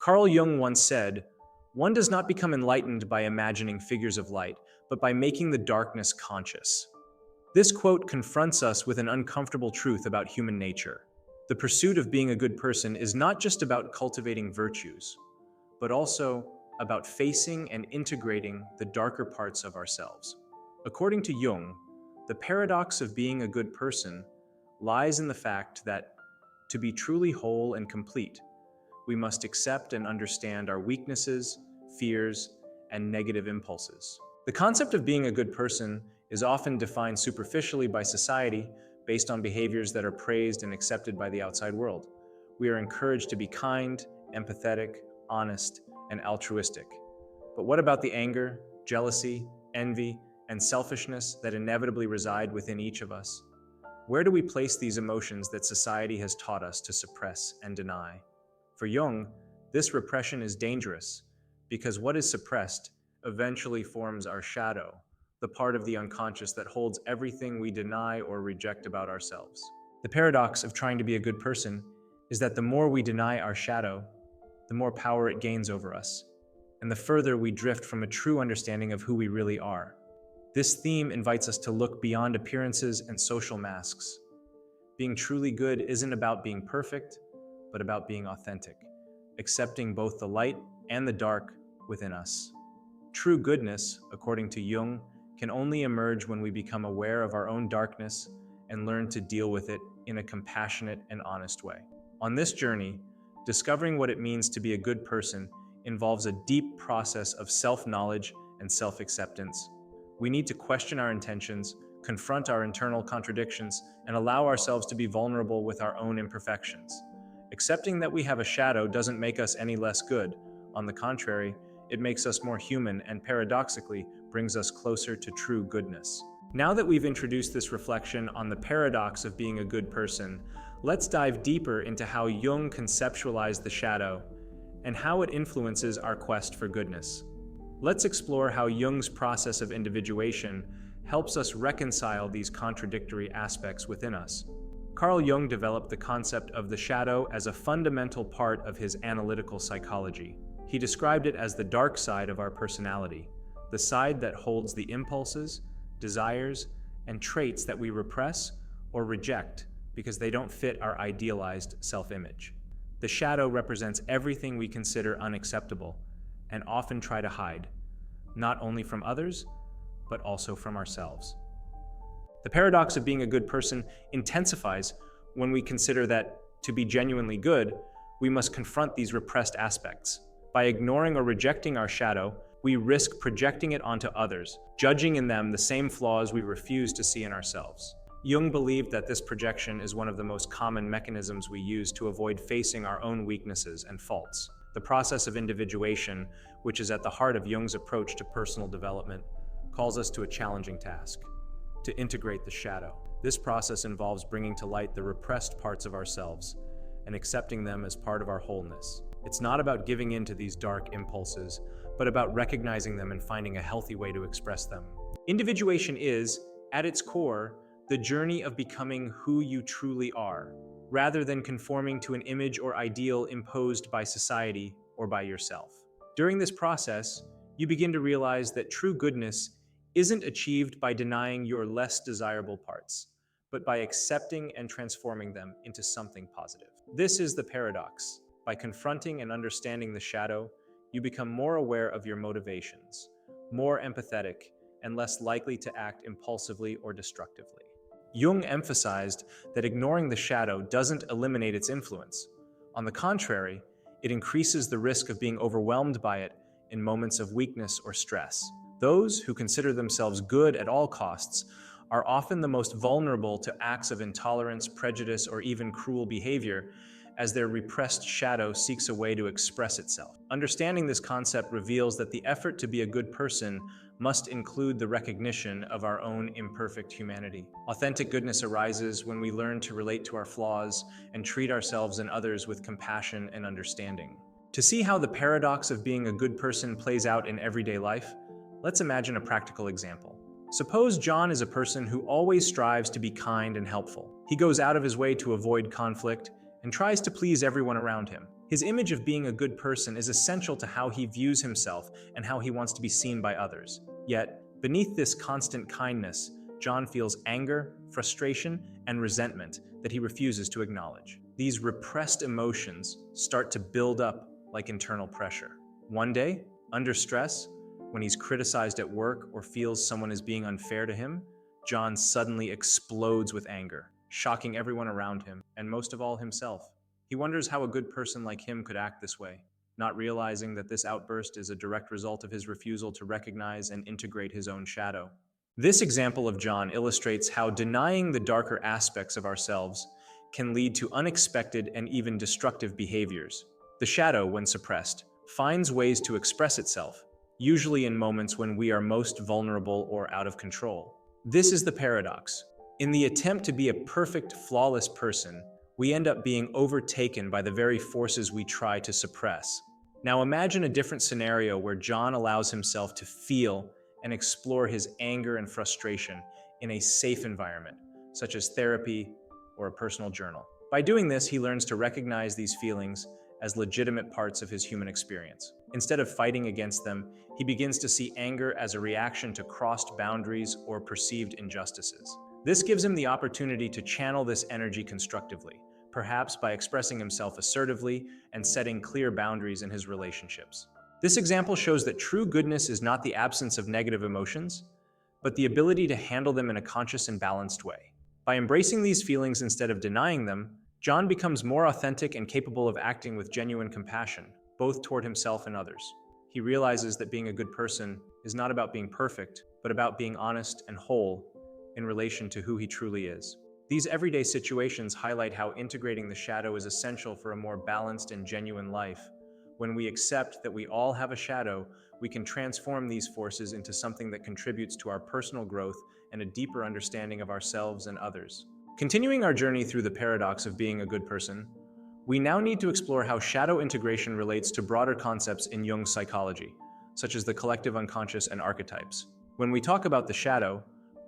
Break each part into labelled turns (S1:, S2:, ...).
S1: Carl Jung once said, "One does not become enlightened by imagining figures of light, but by making the darkness conscious." This quote confronts us with an uncomfortable truth about human nature. The pursuit of being a good person is not just about cultivating virtues, but also about facing and integrating the darker parts of ourselves. According to Jung, the paradox of being a good person lies in the fact that to be truly whole and complete, we must accept and understand our weaknesses, fears, and negative impulses. The concept of being a good person is often defined superficially by society based on behaviors that are praised and accepted by the outside world. We are encouraged to be kind, empathetic, honest, and altruistic. But what about the anger, jealousy, envy, and selfishness that inevitably reside within each of us? Where do we place these emotions that society has taught us to suppress and deny? For Jung, this repression is dangerous because what is suppressed eventually forms our shadow, the part of the unconscious that holds everything we deny or reject about ourselves. The paradox of trying to be a good person is that the more we deny our shadow, the more power it gains over us, and the further we drift from a true understanding of who we really are. This theme invites us to look beyond appearances and social masks. Being truly good isn't about being perfect, but about being authentic, accepting both the light and the dark within us. True goodness, according to Jung, can only emerge when we become aware of our own darkness and learn to deal with it in a compassionate and honest way. On this journey, discovering what it means to be a good person involves a deep process of self-knowledge and self-acceptance. We need to question our intentions, confront our internal contradictions, and allow ourselves to be vulnerable with our own imperfections. Accepting that we have a shadow doesn't make us any less good. On the contrary, it makes us more human and paradoxically brings us closer to true goodness. Now that we've introduced this reflection on the paradox of being a good person, let's dive deeper into how Jung conceptualized the shadow and how it influences our quest for goodness. Let's explore how Jung's process of individuation helps us reconcile these contradictory aspects within us. Carl Jung developed the concept of the shadow as a fundamental part of his analytical psychology. He described it as the dark side of our personality, the side that holds the impulses, desires, and traits that we repress or reject because they don't fit our idealized self-image. The shadow represents everything we consider unacceptable and often try to hide, not only from others, but also from ourselves. The paradox of being a good person intensifies when we consider that, to be genuinely good, we must confront these repressed aspects. By ignoring or rejecting our shadow, we risk projecting it onto others, judging in them the same flaws we refuse to see in ourselves. Jung believed that this projection is one of the most common mechanisms we use to avoid facing our own weaknesses and faults. The process of individuation, which is at the heart of Jung's approach to personal development, calls us to a challenging task: to integrate the shadow. This process involves bringing to light the repressed parts of ourselves and accepting them as part of our wholeness. It's not about giving in to these dark impulses, but about recognizing them and finding a healthy way to express them. Individuation is, at its core, the journey of becoming who you truly are, rather than conforming to an image or ideal imposed by society or by yourself. During this process, you begin to realize that true goodness isn't achieved by denying your less desirable parts, but by accepting and transforming them into something positive. This is the paradox. By confronting and understanding the shadow, you become more aware of your motivations, more empathetic, and less likely to act impulsively or destructively. Jung emphasized that ignoring the shadow doesn't eliminate its influence. On the contrary, it increases the risk of being overwhelmed by it in moments of weakness or stress. Those who consider themselves good at all costs are often the most vulnerable to acts of intolerance, prejudice, or even cruel behavior, as their repressed shadow seeks a way to express itself. Understanding this concept reveals that the effort to be a good person must include the recognition of our own imperfect humanity. Authentic goodness arises when we learn to relate to our flaws and treat ourselves and others with compassion and understanding. To see how the paradox of being a good person plays out in everyday life, let's imagine a practical example. Suppose John is a person who always strives to be kind and helpful. He goes out of his way to avoid conflict and tries to please everyone around him. His image of being a good person is essential to how he views himself and how he wants to be seen by others. Yet, beneath this constant kindness, John feels anger, frustration, and resentment that he refuses to acknowledge. These repressed emotions start to build up like internal pressure. One day, under stress, when he's criticized at work or feels someone is being unfair to him, John suddenly explodes with anger, shocking everyone around him, and most of all himself. He wonders how a good person like him could act this way, not realizing that this outburst is a direct result of his refusal to recognize and integrate his own shadow. This example of John illustrates how denying the darker aspects of ourselves can lead to unexpected and even destructive behaviors. The shadow, when suppressed, finds ways to express itself, usually in moments when we are most vulnerable or out of control. This is the paradox. In the attempt to be a perfect, flawless person, we end up being overtaken by the very forces we try to suppress. Now imagine a different scenario where John allows himself to feel and explore his anger and frustration in a safe environment, such as therapy or a personal journal. By doing this, he learns to recognize these feelings as legitimate parts of his human experience. Instead of fighting against them, he begins to see anger as a reaction to crossed boundaries or perceived injustices. This gives him the opportunity to channel this energy constructively, perhaps by expressing himself assertively and setting clear boundaries in his relationships. This example shows that true goodness is not the absence of negative emotions, but the ability to handle them in a conscious and balanced way. By embracing these feelings instead of denying them, John becomes more authentic and capable of acting with genuine compassion, both toward himself and others. He realizes that being a good person is not about being perfect, but about being honest and whole in relation to who he truly is. These everyday situations highlight how integrating the shadow is essential for a more balanced and genuine life. When we accept that we all have a shadow, we can transform these forces into something that contributes to our personal growth and a deeper understanding of ourselves and others. Continuing our journey through the paradox of being a good person, we now need to explore how shadow integration relates to broader concepts in Jung's psychology, such as the collective unconscious and archetypes. When we talk about the shadow,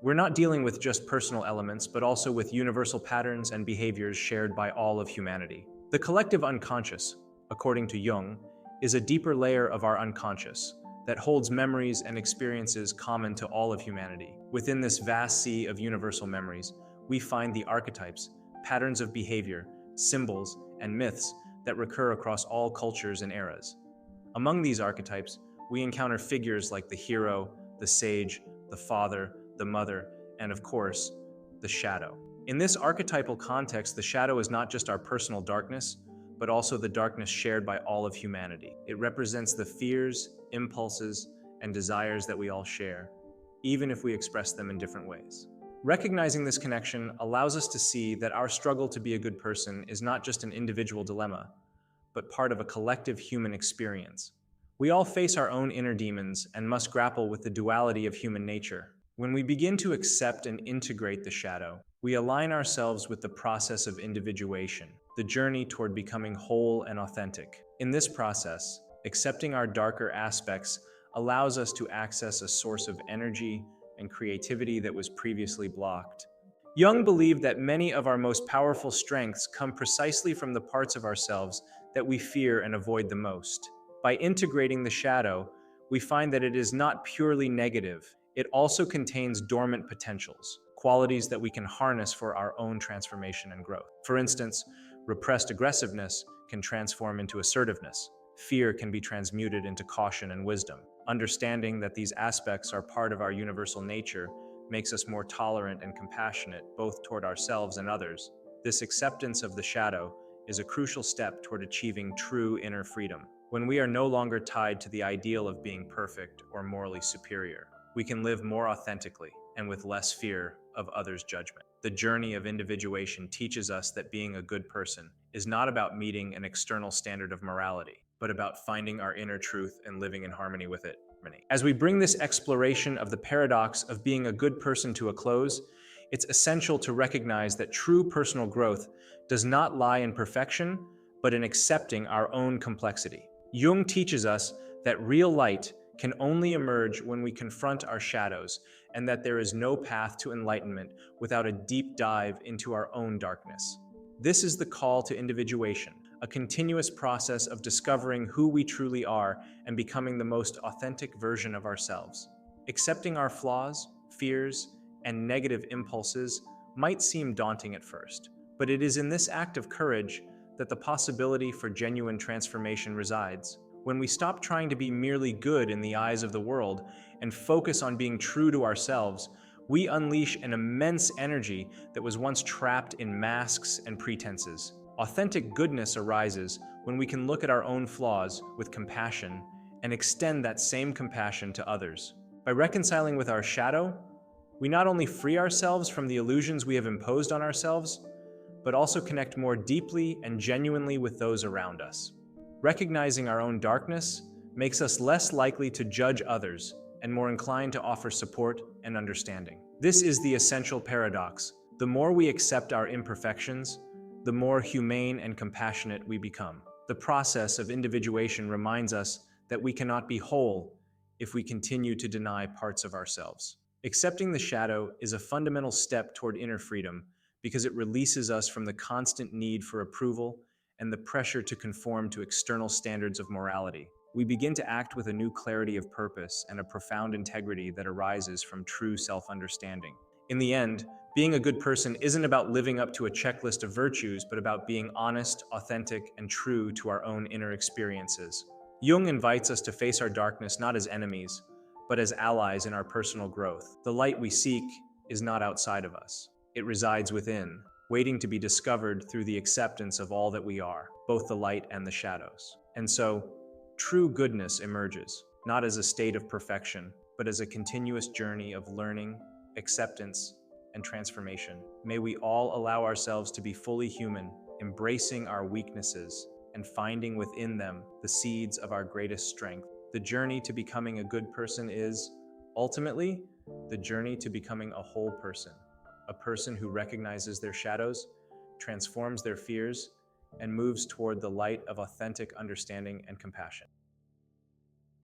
S1: we're not dealing with just personal elements, but also with universal patterns and behaviors shared by all of humanity. The collective unconscious, according to Jung, is a deeper layer of our unconscious that holds memories and experiences common to all of humanity. Within this vast sea of universal memories, we find the archetypes, patterns of behavior, symbols, and myths that recur across all cultures and eras. Among these archetypes, we encounter figures like the hero, the sage, the father, the mother, and of course, the shadow. In this archetypal context, the shadow is not just our personal darkness, but also the darkness shared by all of humanity. It represents the fears, impulses, and desires that we all share, even if we express them in different ways. Recognizing this connection allows us to see that our struggle to be a good person is not just an individual dilemma, but part of a collective human experience. We all face our own inner demons and must grapple with the duality of human nature. When we begin to accept and integrate the shadow, we align ourselves with the process of individuation, the journey toward becoming whole and authentic. In this process, accepting our darker aspects allows us to access a source of energy and creativity that was previously blocked. Jung believed that many of our most powerful strengths come precisely from the parts of ourselves that we fear and avoid the most. By integrating the shadow, we find that it is not purely negative. It also contains dormant potentials, qualities that we can harness for our own transformation and growth. For instance, repressed aggressiveness can transform into assertiveness. Fear can be transmuted into caution and wisdom. Understanding that these aspects are part of our universal nature makes us more tolerant and compassionate, both toward ourselves and others. This acceptance of the shadow is a crucial step toward achieving true inner freedom. When we are no longer tied to the ideal of being perfect or morally superior, we can live more authentically and with less fear of others' judgment. The journey of individuation teaches us that being a good person is not about meeting an external standard of morality, but about finding our inner truth and living in harmony with it. As we bring this exploration of the paradox of being a good person to a close, it's essential to recognize that true personal growth does not lie in perfection, but in accepting our own complexity. Jung teaches us that real light can only emerge when we confront our shadows, and that there is no path to enlightenment without a deep dive into our own darkness. This is the call to individuation, a continuous process of discovering who we truly are and becoming the most authentic version of ourselves. Accepting our flaws, fears, and negative impulses might seem daunting at first, but it is in this act of courage that the possibility for genuine transformation resides. When we stop trying to be merely good in the eyes of the world and focus on being true to ourselves, we unleash an immense energy that was once trapped in masks and pretenses. Authentic goodness arises when we can look at our own flaws with compassion and extend that same compassion to others. By reconciling with our shadow, we not only free ourselves from the illusions we have imposed on ourselves, but also connect more deeply and genuinely with those around us. Recognizing our own darkness makes us less likely to judge others and more inclined to offer support and understanding. This is the essential paradox. The more we accept our imperfections, the more humane and compassionate we become. The process of individuation reminds us that we cannot be whole if we continue to deny parts of ourselves. Accepting the shadow is a fundamental step toward inner freedom because it releases us from the constant need for approval and the pressure to conform to external standards of morality. We begin to act with a new clarity of purpose and a profound integrity that arises from true self-understanding. In the end, being a good person isn't about living up to a checklist of virtues, but about being honest, authentic, and true to our own inner experiences. Jung invites us to face our darkness not as enemies, but as allies in our personal growth. The light we seek is not outside of us. It resides within, waiting to be discovered through the acceptance of all that we are, both the light and the shadows. And so, true goodness emerges, not as a state of perfection, but as a continuous journey of learning, acceptance, and transformation. May we all allow ourselves to be fully human, embracing our weaknesses and finding within them the seeds of our greatest strength. The journey to becoming a good person is, ultimately, the journey to becoming a whole person, a person who recognizes their shadows, transforms their fears, and moves toward the light of authentic understanding and compassion.